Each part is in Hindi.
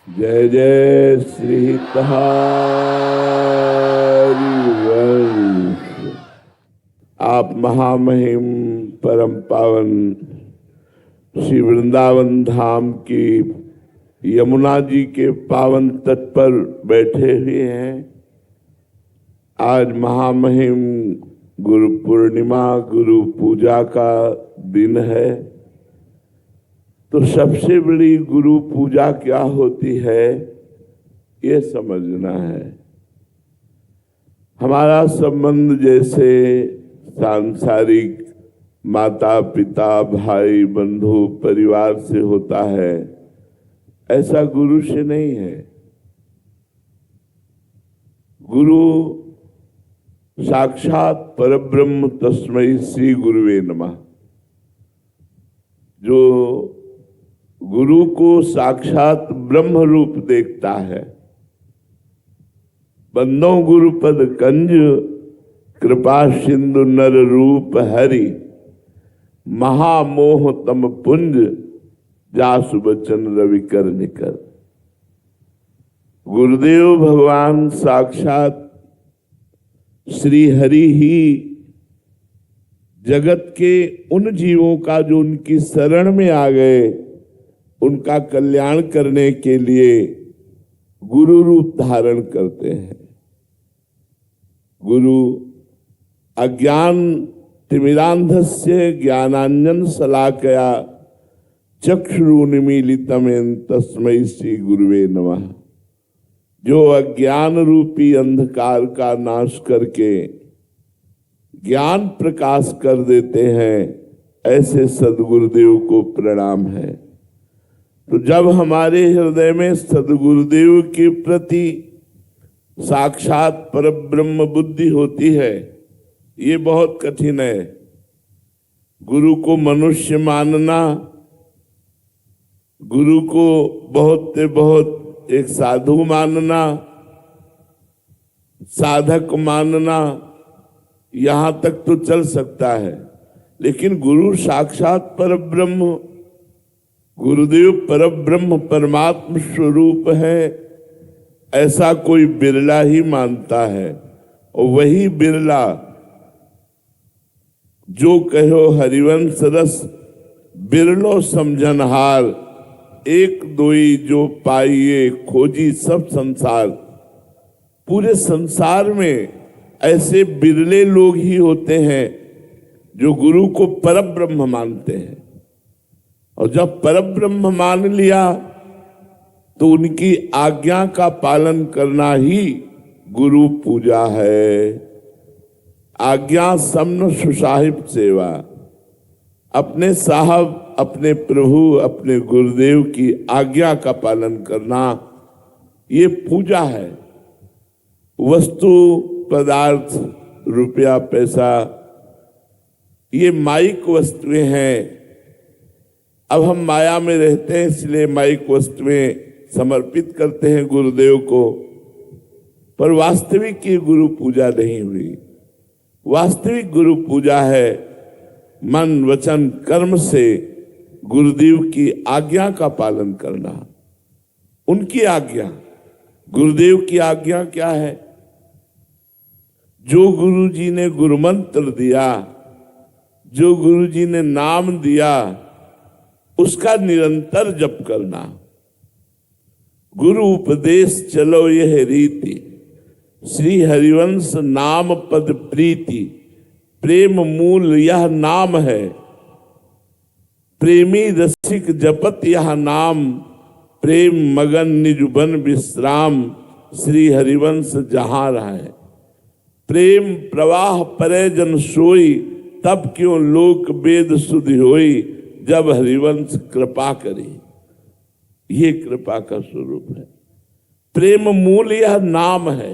जय जय श्री हरिवंश। आप महामहिम परम पावन श्री वृंदावन धाम की यमुना जी के पावन तट पर बैठे हुए हैं। आज महामहिम गुरु पूर्णिमा, गुरु पूजा का दिन है। तो सबसे बड़ी गुरु पूजा क्या होती है ये समझना है। हमारा संबंध जैसे सांसारिक माता पिता भाई बंधु परिवार से होता है, ऐसा गुरु से नहीं है। गुरु साक्षात परब्रह्म तस्मै श्री गुरुवे नमः। जो गुरु को साक्षात ब्रह्म रूप देखता है। बंदो गुरुपद कंज कृपा सिंधु नर रूप हरि, महामोह तम पुंज जासु बचन रवि कर निकर। गुरुदेव भगवान साक्षात श्री हरि ही जगत के उन जीवों का जो उनकी शरण में आ गए, उनका कल्याण करने के लिए गुरु रूप धारण करते हैं। गुरु अज्ञान तिमिरांधस्य ज्ञानांजन शलाकया चक्षुरुन्मीलितम तस्मै श्री गुरुवे नमः। जो अज्ञान रूपी अंधकार का नाश करके ज्ञान प्रकाश कर देते हैं, ऐसे सद्गुरुदेव को प्रणाम है। तो जब हमारे हृदय में सद्गुरुदेव के प्रति साक्षात परब्रह्म बुद्धि होती है, ये बहुत कठिन है। गुरु को मनुष्य मानना, गुरु को बहुत से बहुत एक साधु मानना, साधक मानना, यहां तक तो चल सकता है। लेकिन गुरु साक्षात परब्रह्म, गुरुदेव परब्रह्म परमात्म स्वरूप है, ऐसा कोई बिरला ही मानता है। और वही बिरला जो कहो हरिवंश रस बिरलो समझनहार, एक दोई जो पाइए खोजी सब संसार। पूरे संसार में ऐसे बिरले लोग ही होते हैं जो गुरु को परब्रह्म मानते हैं। और जब परब्रह्म मान लिया तो उनकी आज्ञा का पालन करना ही गुरु पूजा है। आज्ञा समन सुसाहिब सेवा। अपने साहब, अपने प्रभु, अपने गुरुदेव की आज्ञा का पालन करना, ये पूजा है। वस्तु पदार्थ रुपया पैसा ये माइक वस्तुएं हैं। अब हम माया में रहते हैं, इसलिए माइक वस्तुएं समर्पित करते हैं गुरुदेव को। पर वास्तविक ये गुरु पूजा नहीं हुई। वास्तविक गुरु पूजा है मन वचन कर्म से गुरुदेव की आज्ञा का पालन करना। उनकी आज्ञा, गुरुदेव की आज्ञा क्या है? जो गुरु जी ने गुरु मंत्र दिया, जो गुरु जी ने नाम दिया, उसका निरंतर जप करना। गुरु उपदेश चलो यह रीति, श्री हरिवंश नाम पद प्रीति। प्रेम मूल यह नाम है, प्रेमी रसिक जपत यह नाम। प्रेम मगन निजुबन विश्राम, श्री हरिवंश जहां रहे। प्रेम प्रवाह परे जन सोई, तब क्यों लोक वेद सुधि होई। जब हरिवंश कृपा करी, ये कृपा का स्वरूप है। प्रेम मूल यह नाम है।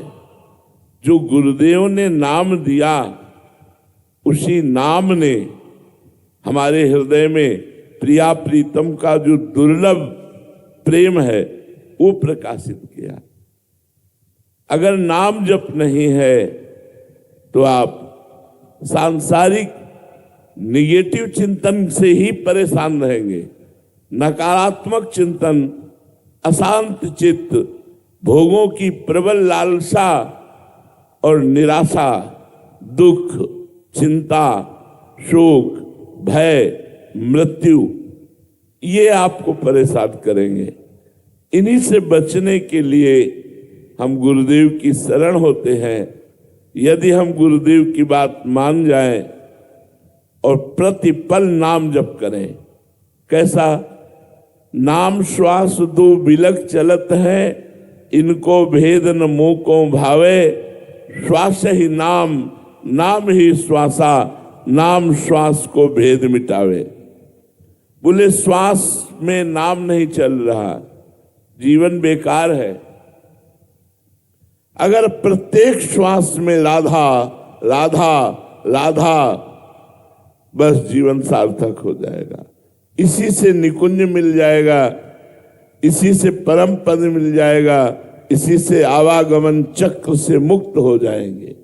जो गुरुदेव ने नाम दिया, उसी नाम ने हमारे हृदय में प्रिया प्रीतम का जो दुर्लभ प्रेम है वो प्रकाशित किया। अगर नाम जप नहीं है तो आप सांसारिक निगेटिव चिंतन से ही परेशान रहेंगे। नकारात्मक चिंतन अशांत चित्त, भोगों की प्रबल लालसा और निराशा, दुख, चिंता, शोक, भय, मृत्यु, ये आपको परेशान करेंगे। इन्हीं से बचने के लिए हम गुरुदेव की शरण होते हैं। यदि हम गुरुदेव की बात मान जाएं और प्रतिपल नाम जप करें, कैसा? नाम श्वास दो बिलक चलत है, इनको भेद न मोह को भावे, श्वास ही नाम, नाम ही श्वासा, नाम श्वास को भेद मिटावे। बोले श्वास में नाम नहीं चल रहा, जीवन बेकार है। अगर प्रत्येक श्वास में राधा राधा राधा, बस जीवन सार्थक हो जाएगा। इसी से निकुंज मिल जाएगा, इसी से परम पद मिल जाएगा, इसी से आवागमन चक्र से मुक्त हो जाएंगे।